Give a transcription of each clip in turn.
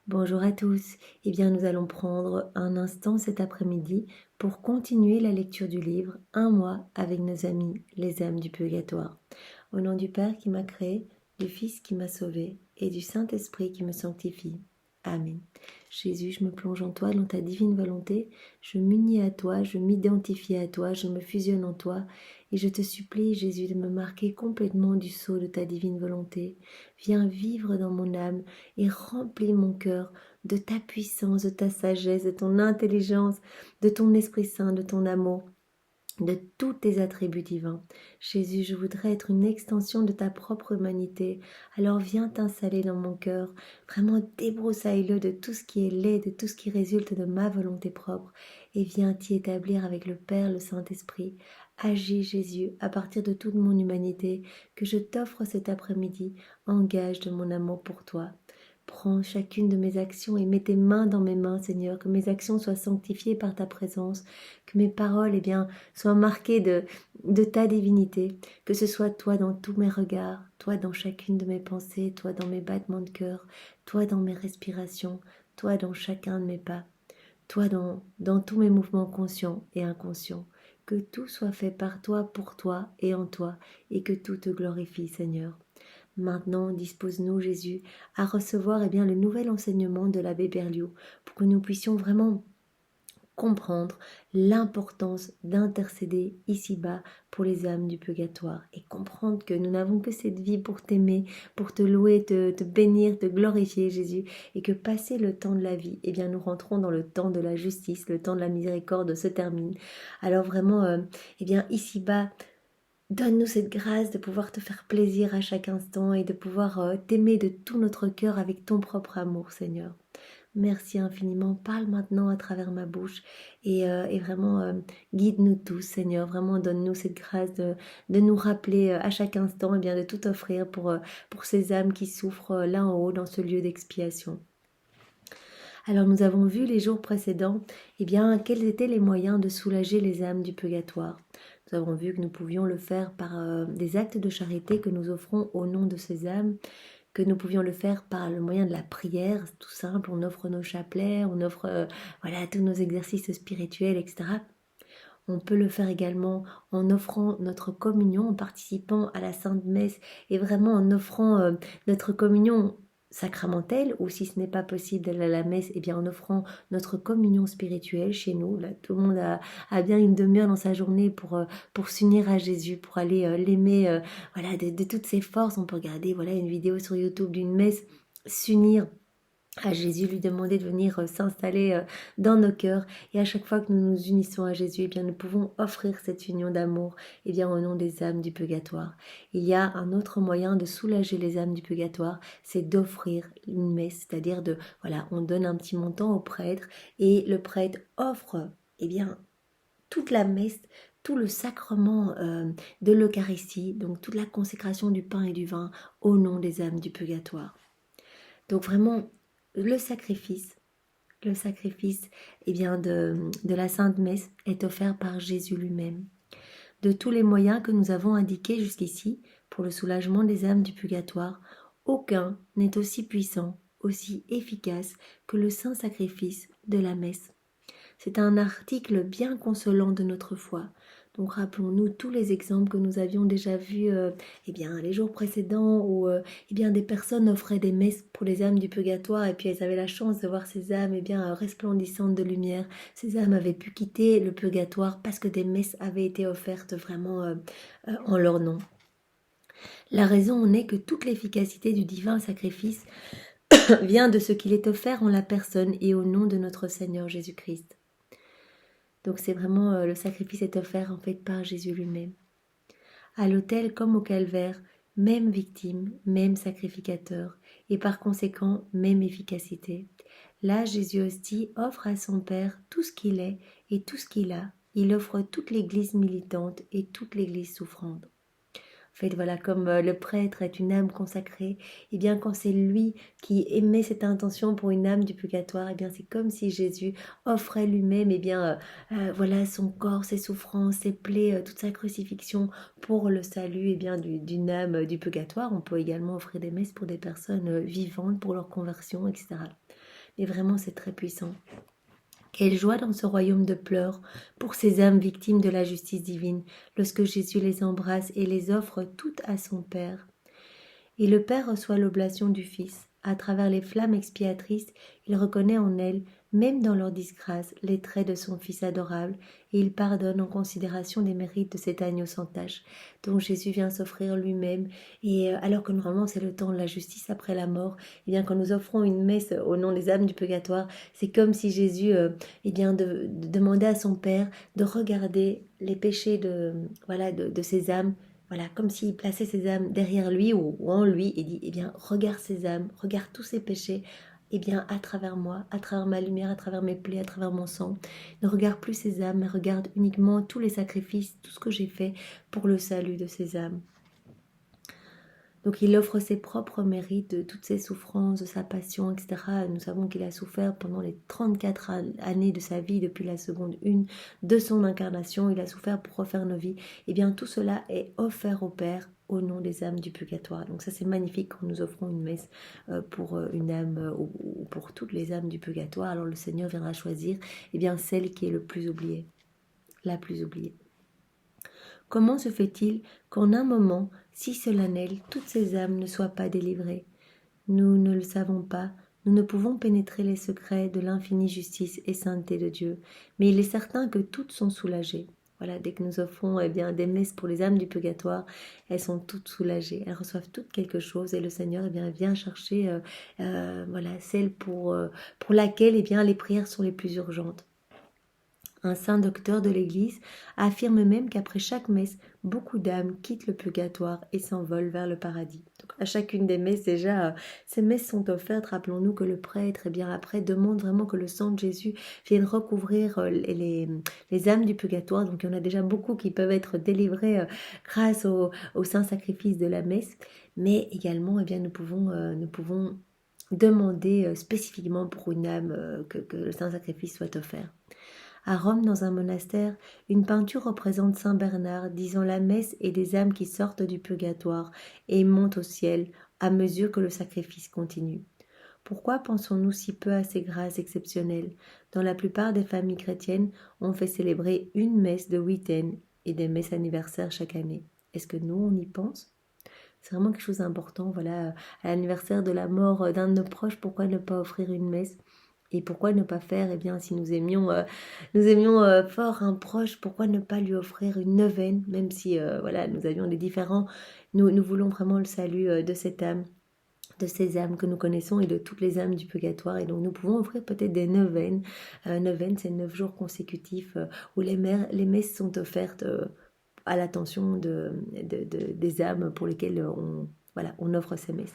Bonjour à tous. Eh bien, nous allons prendre un instant cet après-midi pour continuer la lecture du livre Un mois avec nos amis, les âmes du purgatoire. Au nom du Père qui m'a créé, du Fils qui m'a sauvé et du Saint-Esprit qui me sanctifie. Amen. Jésus, je me plonge en toi, dans ta divine volonté. Je m'unis à toi, je m'identifie à toi, je me fusionne en toi. Et je te supplie, Jésus, de me marquer complètement du sceau de ta divine volonté. Viens vivre dans mon âme et remplis mon cœur de ta puissance, de ta sagesse, de ton intelligence, de ton Esprit Saint, de ton amour, de tous tes attributs divins. Jésus, je voudrais être une extension de ta propre humanité. Alors viens t'installer dans mon cœur. Vraiment débroussaille-le de tout ce qui est laid, de tout ce qui résulte de ma volonté propre. Et viens t'y établir avec le Père, le Saint-Esprit. Agis, Jésus, à partir de toute mon humanité que je t'offre cet après-midi en gage de mon amour pour toi. Prends chacune de mes actions et mets tes mains dans mes mains, Seigneur, que mes actions soient sanctifiées par ta présence, que mes paroles, soient marquées de ta divinité, que ce soit toi dans tous mes regards, toi dans chacune de mes pensées, toi dans mes battements de cœur, toi dans mes respirations, toi dans chacun de mes pas, toi dans tous mes mouvements conscients et inconscients. Que tout soit fait par toi, pour toi et en toi, et que tout te glorifie, Seigneur. Maintenant, dispose-nous, Jésus, à recevoir le nouvel enseignement de l'abbé Berlioz pour que nous puissions vraiment comprendre l'importance d'intercéder ici-bas pour les âmes du purgatoire et comprendre que nous n'avons que cette vie pour t'aimer, pour te louer, te bénir, te glorifier, Jésus, et que passé le temps de la vie, nous rentrons dans le temps de la justice, le temps de la miséricorde se termine. Alors vraiment, ici-bas, donne-nous cette grâce de pouvoir te faire plaisir à chaque instant et de pouvoir t'aimer de tout notre cœur avec ton propre amour, Seigneur. Merci infiniment. Parle maintenant à travers ma bouche et vraiment guide-nous tous, Seigneur. Vraiment donne-nous cette grâce de nous rappeler à chaque instant de tout offrir pour ces âmes qui souffrent là en haut dans ce lieu d'expiation. Alors nous avons vu les jours précédents quels étaient les moyens de soulager les âmes du purgatoire. Nous avons vu que nous pouvions le faire par des actes de charité que nous offrons au nom de ces âmes, que nous pouvions le faire par le moyen de la prière, tout simple, on offre nos chapelets, on offre tous nos exercices spirituels, etc. On peut le faire également en offrant notre communion, en participant à la Sainte Messe et vraiment en offrant notre communion sacramentelle, ou si ce n'est pas possible d'aller à la messe, en offrant notre communion spirituelle chez nous. Là, tout le monde a bien une demi-heure dans sa journée pour s'unir à Jésus, pour aller l'aimer de toutes ses forces. On peut regarder une vidéo sur YouTube d'une messe, s'unir à Jésus, lui demander de venir s'installer dans nos cœurs. Et à chaque fois que nous nous unissons à Jésus, nous pouvons offrir cette union d'amour au nom des âmes du purgatoire. Il y a un autre moyen de soulager les âmes du purgatoire, c'est d'offrir une messe, c'est-à-dire on donne un petit montant au prêtre et le prêtre offre toute la messe, tout le sacrement de l'Eucharistie, donc toute la consécration du pain et du vin au nom des âmes du purgatoire. Donc vraiment, le sacrifice de la Sainte Messe est offert par Jésus lui-même. De tous les moyens que nous avons indiqués jusqu'ici pour le soulagement des âmes du purgatoire, aucun n'est aussi puissant, aussi efficace que le saint sacrifice de la messe. C'est un article bien consolant de notre foi. Donc rappelons-nous tous les exemples que nous avions déjà vus les jours précédents où des personnes offraient des messes pour les âmes du purgatoire et puis elles avaient la chance de voir ces âmes resplendissantes de lumière. Ces âmes avaient pu quitter le purgatoire parce que des messes avaient été offertes vraiment en leur nom. La raison en est que toute l'efficacité du divin sacrifice vient de ce qu'il est offert en la personne et au nom de notre Seigneur Jésus-Christ. Donc c'est vraiment le sacrifice est offert en fait par Jésus lui-même. À l'autel comme au calvaire, même victime, même sacrificateur, et par conséquent même efficacité. Là, Jésus hostie offre à son Père tout ce qu'il est et tout ce qu'il a. Il offre toute l'Église militante et toute l'Église souffrante. En fait, comme le prêtre est une âme consacrée, quand c'est lui qui émet cette intention pour une âme du purgatoire, c'est comme si Jésus offrait lui-même son corps, ses souffrances, ses plaies, toute sa crucifixion pour le salut d'une âme du purgatoire. On peut également offrir des messes pour des personnes vivantes, pour leur conversion, etc. Et vraiment, c'est très puissant. Quelle joie dans ce royaume de pleurs pour ces âmes victimes de la justice divine, lorsque Jésus les embrasse et les offre toutes à son Père. Et le Père reçoit l'oblation du Fils. À travers les flammes expiatrices, il reconnaît en elles, même dans leur disgrâce, les traits de son Fils adorable, et il pardonne en considération des mérites de cet agneau sans tache, dont Jésus vient s'offrir lui-même. Et alors que normalement c'est le temps de la justice après la mort, et bien quand nous offrons une messe au nom des âmes du purgatoire, c'est comme si Jésus demandait à son Père de regarder les péchés de ces âmes, voilà, comme s'il plaçait ses âmes derrière lui ou en lui et dit, eh bien, regarde ces âmes, regarde tous ces péchés, eh bien, à travers moi, à travers ma lumière, à travers mes plaies, à travers mon sang. Ne regarde plus ces âmes, mais regarde uniquement tous les sacrifices, tout ce que j'ai fait pour le salut de ces âmes. Donc il offre ses propres mérites de toutes ses souffrances, de sa passion, etc. Nous savons qu'il a souffert pendant les 34 années de sa vie, depuis la seconde une de son incarnation. Il a souffert pour refaire nos vies. Et bien tout cela est offert au Père au nom des âmes du purgatoire. Donc ça c'est magnifique quand nous offrons une messe pour une âme ou pour toutes les âmes du purgatoire. Alors le Seigneur viendra choisir celle qui est le plus oubliée, la plus oubliée. Comment se fait-il qu'en un moment si solennel, toutes ces âmes ne soient pas délivrées? Nous ne le savons pas, nous ne pouvons pénétrer les secrets de l'infinie justice et sainteté de Dieu, mais il est certain que toutes sont soulagées. Voilà, dès que nous offrons des messes pour les âmes du purgatoire, elles sont toutes soulagées, elles reçoivent toutes quelque chose et le Seigneur vient chercher celle pour laquelle les prières sont les plus urgentes. Un saint docteur de l'Église affirme même qu'après chaque messe, beaucoup d'âmes quittent le purgatoire et s'envolent vers le paradis. Donc à chacune des messes, déjà, ces messes sont offertes. Rappelons-nous que le prêtre, après, demande vraiment que le sang de Jésus vienne recouvrir les âmes du purgatoire. Donc il y en a déjà beaucoup qui peuvent être délivrés grâce au saint sacrifice de la messe. Mais également, nous pouvons demander spécifiquement pour une âme que le saint sacrifice soit offert. À Rome, dans un monastère, une peinture représente Saint Bernard disant la messe et des âmes qui sortent du purgatoire et montent au ciel à mesure que le sacrifice continue. Pourquoi pensons-nous si peu à ces grâces exceptionnelles? Dans la plupart des familles chrétiennes, on fait célébrer une messe de huitaine et des messes anniversaires chaque année. Est-ce que nous, on y pense? C'est vraiment quelque chose d'important. Voilà, à l'anniversaire de la mort d'un de nos proches, pourquoi ne pas offrir une messe? Et pourquoi ne pas faire, si nous aimions fort un proche, pourquoi ne pas lui offrir une neuvaine, même si nous avions des différends, nous voulons vraiment le salut de cette âme, de ces âmes que nous connaissons et de toutes les âmes du purgatoire. Et donc nous pouvons offrir peut-être des neuvaines. Neuvaine, c'est 9 jours consécutifs où les messes sont offertes à l'attention des âmes pour lesquelles on offre ces messes.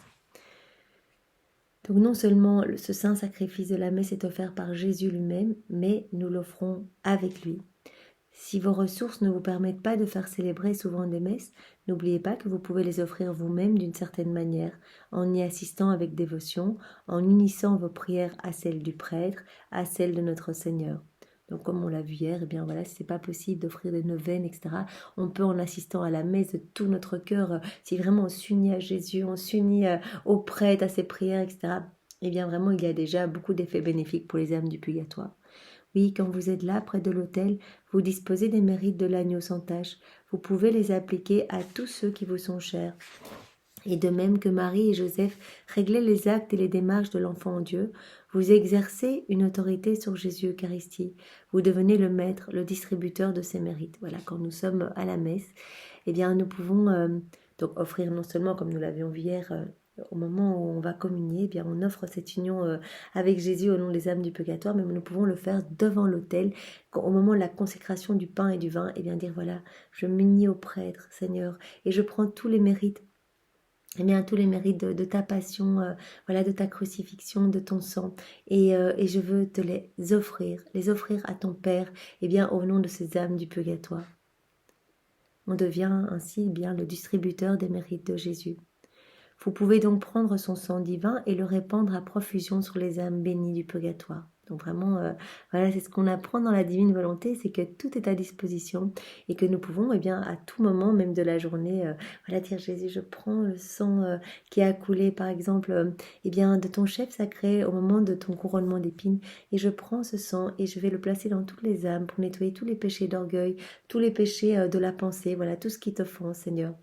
Donc non seulement ce saint sacrifice de la messe est offert par Jésus lui-même, mais nous l'offrons avec lui. Si vos ressources ne vous permettent pas de faire célébrer souvent des messes, n'oubliez pas que vous pouvez les offrir vous-même d'une certaine manière, en y assistant avec dévotion, en unissant vos prières à celles du prêtre, à celles de notre Seigneur. Donc comme on l'a vu hier, si c'est pas possible d'offrir des neuvaines, etc., on peut en assistant à la messe de tout notre cœur, si vraiment on s'unit à Jésus, on s'unit au prêtre, à ses prières, etc., il y a déjà beaucoup d'effets bénéfiques pour les âmes du purgatoire. Oui, quand vous êtes là, près de l'autel, vous disposez des mérites de l'agneau sans tache. Vous pouvez les appliquer à tous ceux qui vous sont chers. Et de même que Marie et Joseph réglaient les actes et les démarches de l'enfant en Dieu, vous exercez une autorité sur Jésus Eucharistie. Vous devenez le maître, le distributeur de ses mérites. Voilà, quand nous sommes à la messe, nous pouvons donc offrir non seulement, comme nous l'avions vu hier, au moment où on va communier, on offre cette union avec Jésus au nom des âmes du purgatoire, mais nous pouvons le faire devant l'autel, au moment de la consécration du pain et du vin, dire voilà, je m'unis au prêtre, Seigneur, et je prends tous les mérites, tous les mérites de ta passion, de ta crucifixion, de ton sang, et je veux te les offrir à ton Père, au nom de ces âmes du purgatoire. On devient ainsi le distributeur des mérites de Jésus. Vous pouvez donc prendre son sang divin et le répandre à profusion sur les âmes bénies du purgatoire. Donc vraiment, voilà, c'est ce qu'on apprend dans la divine volonté, c'est que tout est à disposition et que nous pouvons, eh bien, à tout moment, même de la journée, voilà, dire Jésus, je prends le sang qui a coulé, par exemple, eh bien, de ton chef sacré au moment de ton couronnement d'épines, et je prends ce sang et je vais le placer dans toutes les âmes pour nettoyer tous les péchés d'orgueil, tous les péchés de la pensée, voilà, tout ce qui t'offense, Seigneur.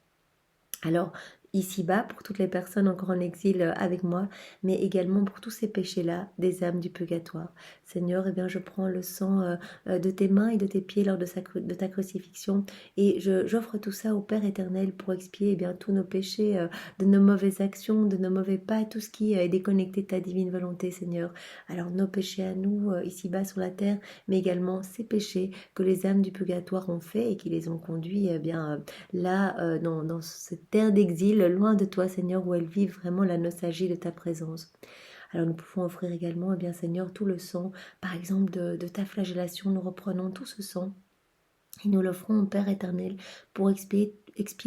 Alors, ici-bas, pour toutes les personnes encore en exil avec moi, mais également pour tous ces péchés-là, des âmes du purgatoire. Seigneur, eh bien, je prends le sang de tes mains et de tes pieds lors de ta crucifixion et j'offre tout ça au Père éternel pour expier eh bien, tous nos péchés, de nos mauvaises actions, de nos mauvais pas, tout ce qui est déconnecté de ta divine volonté, Seigneur. Alors, nos péchés à nous, ici-bas sur la terre, mais également ces péchés que les âmes du purgatoire ont fait et qui les ont conduits eh bien, là, dans cette terre d'exil, loin de toi, Seigneur, où elles vivent vraiment la nostalgie de ta présence. Alors nous pouvons offrir également, eh bien, Seigneur, tout le sang, par exemple, de ta flagellation. Nous reprenons tout ce sang et nous l'offrons au Père éternel pour expier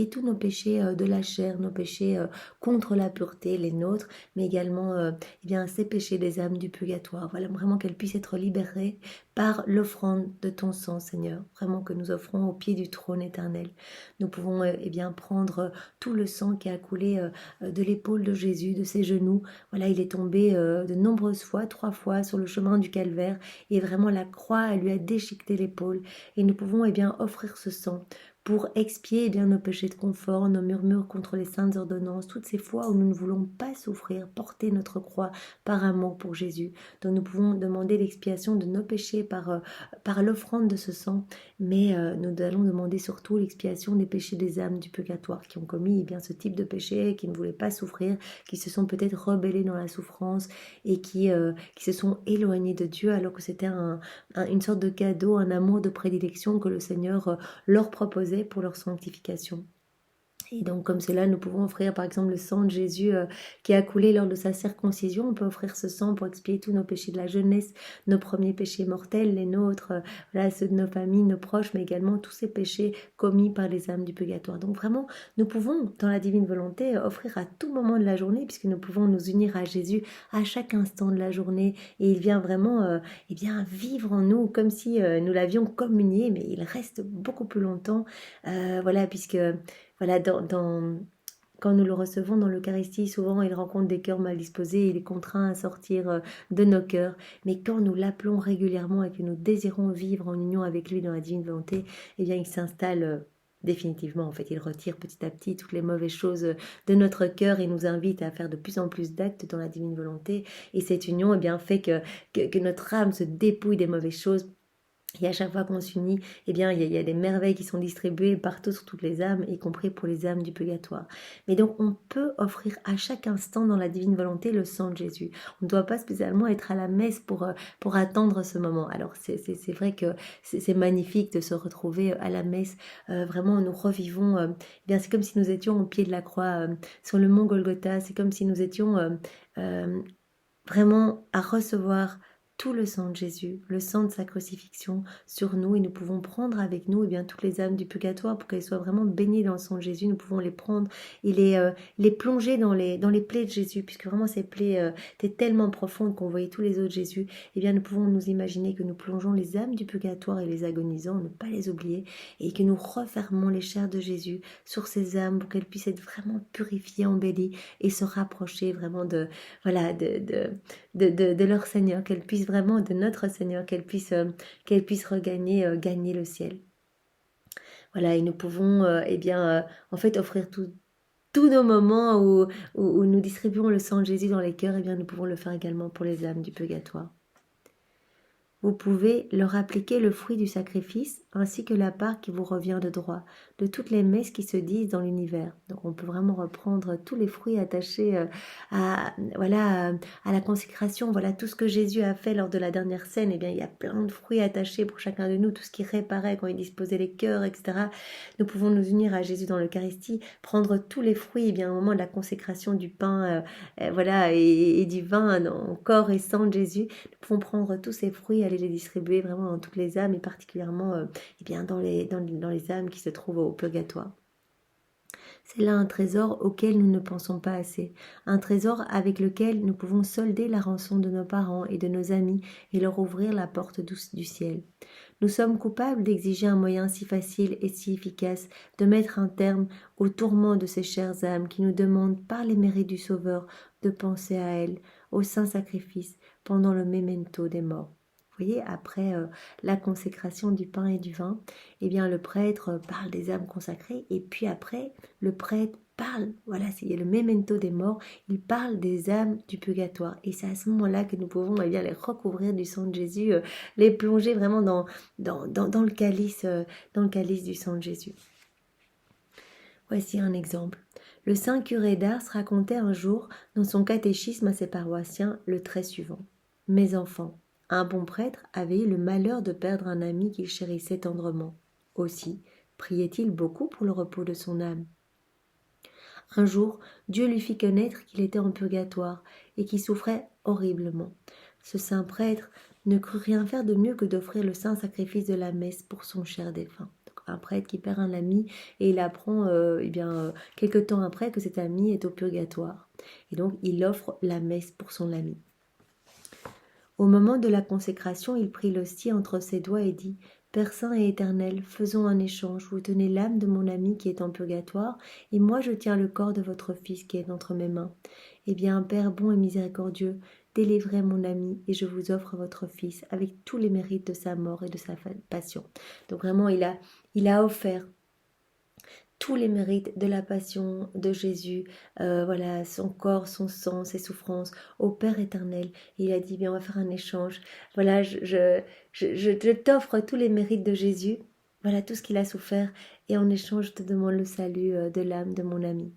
tous nos péchés de la chair, nos péchés contre la pureté, les nôtres, mais également eh bien, ces péchés des âmes du purgatoire. Voilà, vraiment qu'elles puissent être libérées par l'offrande de ton sang, Seigneur. Vraiment que nous offrons au pied du trône éternel. Nous pouvons eh bien, prendre tout le sang qui a coulé de l'épaule de Jésus, de ses genoux. Voilà, il est tombé de nombreuses fois, 3 fois sur le chemin du calvaire, et vraiment la croix, elle lui a déchiqueté l'épaule. Et nous pouvons eh bien, offrir ce sang pour expier eh bien, nos péchés de confort, nos murmures contre les saintes ordonnances, toutes ces fois où nous ne voulons pas souffrir, porter notre croix par amour pour Jésus. Donc nous pouvons demander l'expiation de nos péchés par l'offrande de ce sang, mais nous allons demander surtout l'expiation des péchés des âmes du purgatoire qui ont commis eh bien, ce type de péché, qui ne voulaient pas souffrir, qui se sont peut-être rebellés dans la souffrance et qui se sont éloignés de Dieu alors que c'était une sorte de cadeau, un amour de prédilection que le Seigneur leur proposait pour leur sanctification. Et donc, comme cela, nous pouvons offrir par exemple le sang de Jésus qui a coulé lors de sa circoncision. On peut offrir ce sang pour expier tous nos péchés de la jeunesse, nos premiers péchés mortels, les nôtres, voilà, ceux de nos familles, nos proches, mais également tous ces péchés commis par les âmes du purgatoire. Donc vraiment, nous pouvons, dans la divine volonté, offrir à tout moment de la journée, puisque nous pouvons nous unir à Jésus à chaque instant de la journée. Et il vient vraiment eh bien, vivre en nous comme si nous l'avions communié, mais il reste beaucoup plus longtemps. Voilà, puisque voilà, quand nous le recevons dans l'Eucharistie, souvent il rencontre des cœurs mal disposés, il est contraint à sortir de nos cœurs. Mais quand nous l'appelons régulièrement et que nous désirons vivre en union avec lui dans la divine volonté, eh bien il s'installe définitivement. En fait, il retire petit à petit toutes les mauvaises choses de notre cœur et nous invite à faire de plus en plus d'actes dans la divine volonté. Et cette union eh bien, fait que notre âme se dépouille des mauvaises choses. Et à chaque fois qu'on s'unit, eh bien, il y a des merveilles qui sont distribuées partout sur toutes les âmes, y compris pour les âmes du purgatoire. Mais donc, on peut offrir à chaque instant dans la divine volonté le sang de Jésus. On ne doit pas spécialement être à la messe pour attendre ce moment. Alors, c'est vrai que c'est magnifique de se retrouver à la messe. Vraiment, nous revivons. Eh bien, c'est comme si nous étions au pied de la croix, sur le mont Golgotha. C'est comme si nous étions vraiment à recevoir tout le sang de Jésus, le sang de sa crucifixion sur nous, et nous pouvons prendre avec nous eh bien, toutes les âmes du purgatoire pour qu'elles soient vraiment baignées dans le sang de Jésus. Nous pouvons les prendre et les plonger dans les plaies de Jésus, puisque vraiment ces plaies étaient tellement profondes qu'on voyait tous les autres Jésus. Eh bien, nous pouvons nous imaginer que nous plongeons les âmes du purgatoire et les agonisants, ne pas les oublier, et que nous refermons les chairs de Jésus sur ces âmes pour qu'elles puissent être vraiment purifiées, embellies et se rapprocher vraiment voilà, de leur Seigneur, qu'elle puisse vraiment, de notre Seigneur, qu'elle puisse regagner gagner le ciel. Voilà, et nous pouvons eh bien, en fait offrir tous nos moments où nous distribuons le sang de Jésus dans les cœurs, eh bien, nous pouvons le faire également pour les âmes du purgatoire. Vous pouvez leur appliquer le fruit du sacrifice ainsi que la part qui vous revient de droit, de toutes les messes qui se disent dans l'univers. Donc on peut vraiment reprendre tous les fruits attachés voilà, à la consécration, voilà tout ce que Jésus a fait lors de la dernière scène. Eh bien, il y a plein de fruits attachés pour chacun de nous, tout ce qui réparait quand il disposait les cœurs, etc. Nous pouvons nous unir à Jésus dans l'Eucharistie, prendre tous les fruits, eh bien, au moment de la consécration du pain voilà, et du vin en corps et sang de Jésus. Nous pouvons prendre tous ces fruits, aller les distribuer vraiment dans toutes les âmes et particulièrement eh bien, dans les âmes qui se trouvent au purgatoire. C'est là un trésor auquel nous ne pensons pas assez, un trésor avec lequel nous pouvons solder la rançon de nos parents et de nos amis et leur ouvrir la porte douce du ciel. Nous sommes coupables d'exiger un moyen si facile et si efficace de mettre un terme aux tourments de ces chères âmes qui nous demandent par les mérites du Sauveur de penser à elles, au saint sacrifice, pendant le memento des morts. Vous voyez, après la consécration du pain et du vin, eh bien le prêtre parle des âmes consacrées et puis après le prêtre parle, voilà, c'est le memento des morts, il parle des âmes du purgatoire et c'est à ce moment-là que nous pouvons eh bien les recouvrir du sang de Jésus, les plonger vraiment dans le calice du sang de Jésus. Voici un exemple. Le saint curé d'Ars racontait un jour dans son catéchisme à ses paroissiens le trait suivant. Mes enfants, un bon prêtre avait eu le malheur de perdre un ami qu'il chérissait tendrement. Aussi, priait-il beaucoup pour le repos de son âme. Un jour, Dieu lui fit connaître qu'il était en purgatoire et qu'il souffrait horriblement. Ce saint prêtre ne crut rien faire de mieux que d'offrir le saint sacrifice de la messe pour son cher défunt. Donc, un prêtre qui perd un ami et il apprend quelque temps après que cet ami est au purgatoire. Et donc, il offre la messe pour son ami. Au moment de la consécration, il prit l'hostie entre ses doigts et dit « Père saint et éternel, faisons un échange. Vous tenez l'âme de mon ami qui est en purgatoire, et moi je tiens le corps de votre fils qui est entre mes mains. Eh bien, Père bon et miséricordieux, délivrez mon ami, et je vous offre votre fils, avec tous les mérites de sa mort et de sa passion. » Donc vraiment, il a offert tous les mérites de la passion de Jésus, voilà, son corps, son sang, ses souffrances, au Père éternel. Et il a dit, bien, on va faire un échange. Voilà, je t'offre tous les mérites de Jésus, voilà tout ce qu'il a souffert, et en échange, je te demande le salut de l'âme de mon ami.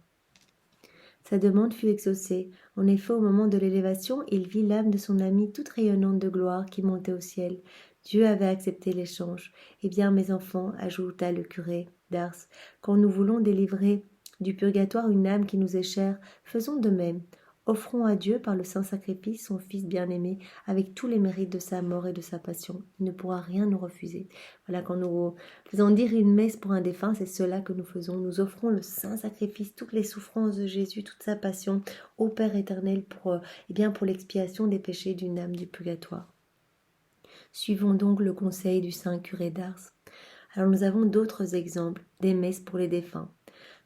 Sa demande fut exaucée. En effet, au moment de l'élévation, il vit l'âme de son ami toute rayonnante de gloire qui montait au ciel. Dieu avait accepté l'échange. Eh bien, mes enfants, ajouta le curé d'Ars, quand nous voulons délivrer du purgatoire une âme qui nous est chère, faisons de même. Offrons à Dieu par le saint sacrifice son Fils bien-aimé, avec tous les mérites de sa mort et de sa passion. Il ne pourra rien nous refuser. Voilà, quand nous faisons dire une messe pour un défunt, c'est cela que nous faisons. Nous offrons le saint sacrifice, toutes les souffrances de Jésus, toute sa passion au Père éternel pour l'expiation des péchés d'une âme du purgatoire. Suivons donc le conseil du saint curé d'Ars. Alors nous avons d'autres exemples, des messes pour les défunts.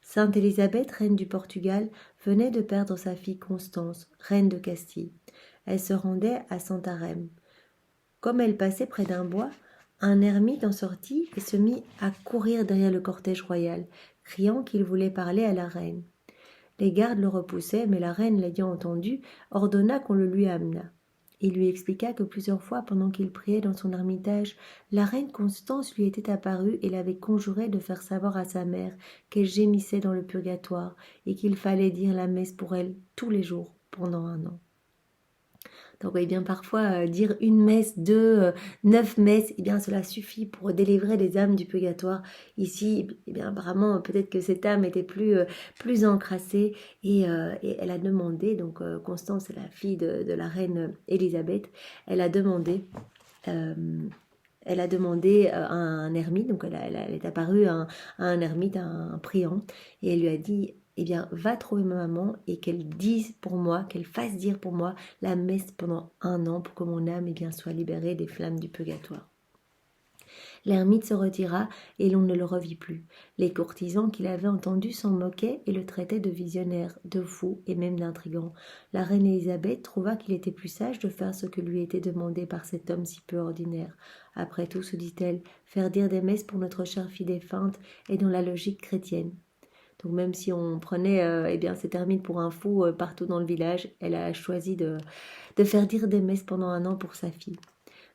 Sainte Élisabeth, reine du Portugal, venait de perdre sa fille Constance, reine de Castille. Elle se rendait à Santarém. Comme elle passait près d'un bois, un ermite en sortit et se mit à courir derrière le cortège royal, criant qu'il voulait parler à la reine. Les gardes le repoussaient, mais la reine, l'ayant entendu, ordonna qu'on le lui amenât. Il lui expliqua que plusieurs fois, pendant qu'il priait dans son ermitage, la reine Constance lui était apparue et l'avait conjuré de faire savoir à sa mère qu'elle gémissait dans le purgatoire et qu'il fallait dire la messe pour elle tous les jours pendant 1 an. Donc, eh bien, parfois, dire une messe, 9 messes, eh bien, cela suffit pour délivrer les âmes du purgatoire. Ici, eh bien, apparemment, peut-être que cette âme était plus encrassée et elle a demandé, donc Constance est la fille de la reine Élisabeth, elle a demandé à un ermite, donc elle est apparue à un ermite, à un priant, et elle lui a dit, eh bien, va trouver ma maman et qu'elle dise pour moi, qu'elle fasse dire pour moi la messe pendant 1 an pour que mon âme eh bien, soit libérée des flammes du purgatoire. L'ermite se retira et l'on ne le revit plus. Les courtisans qui l'avaient entendu s'en moquaient et le traitaient de visionnaire, de fou et même d'intrigant. La reine Élisabeth trouva qu'il était plus sage de faire ce que lui était demandé par cet homme si peu ordinaire. Après tout, se dit-elle, faire dire des messes pour notre chère fille défunte est dans la logique chrétienne. Donc même si on prenait cet ermite pour un fou partout dans le village, elle a choisi de faire dire des messes pendant 1 an pour sa fille.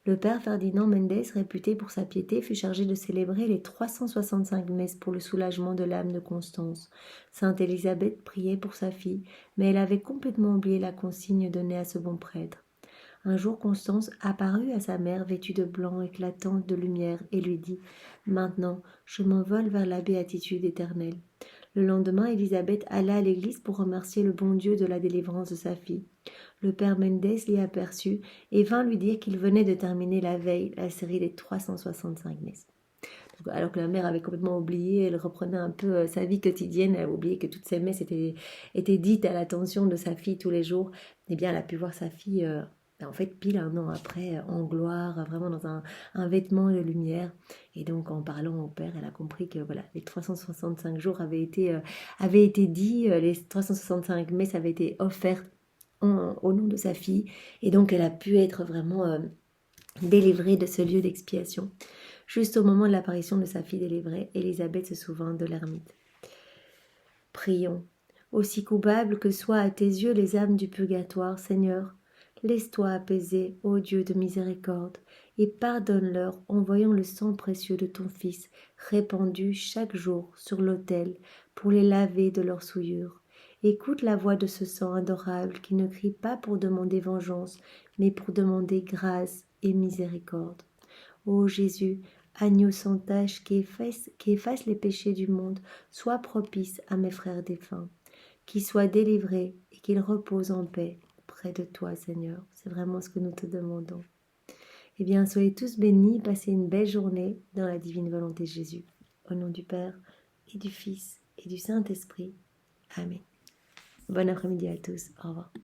Le père Ferdinand Mendes, réputé pour sa piété, fut chargé de célébrer les 365 messes pour le soulagement de l'âme de Constance. Sainte Élisabeth priait pour sa fille, mais elle avait complètement oublié la consigne donnée à ce bon prêtre. Un jour, Constance apparut à sa mère vêtue de blanc éclatante de lumière et lui dit « Maintenant, je m'envole vers la béatitude éternelle. » Le lendemain, Élisabeth alla à l'église pour remercier le bon Dieu de la délivrance de sa fille. Le père Mendes l'y aperçut et vint lui dire qu'il venait de terminer la veille la série des 365 messes. alors que la mère avait complètement oublié, elle reprenait un peu sa vie quotidienne, elle avait oublié que toutes ses messes étaient dites à l'attention de sa fille tous les jours. Eh bien, elle a pu voir sa fille, en fait, pile un an après, en gloire, vraiment dans un vêtement de lumière. Et donc, en parlant au père, elle a compris que voilà, les 365 jours avaient été dits, les 365 messes avaient été offertes au nom de sa fille. Et donc, elle a pu être vraiment délivrée de ce lieu d'expiation. Juste au moment de l'apparition de sa fille délivrée, Élisabeth se souvint de l'ermite. Prions. Aussi coupables que soient à tes yeux les âmes du purgatoire, Seigneur, laisse-toi apaiser, ô Dieu de miséricorde, et pardonne-leur en voyant le sang précieux de ton Fils répandu chaque jour sur l'autel pour les laver de leurs souillures. Écoute la voix de ce sang adorable qui ne crie pas pour demander vengeance, mais pour demander grâce et miséricorde. Ô Jésus, agneau sans tache qui efface les péchés du monde, sois propice à mes frères défunts, qu'ils soient délivrés et qu'ils reposent en paix près de toi, Seigneur. C'est vraiment ce que nous te demandons. Eh bien, soyez tous bénis, passez une belle journée dans la divine volonté de Jésus. Au nom du Père et du Fils et du Saint-Esprit. Amen. Bon après-midi à tous. Au revoir.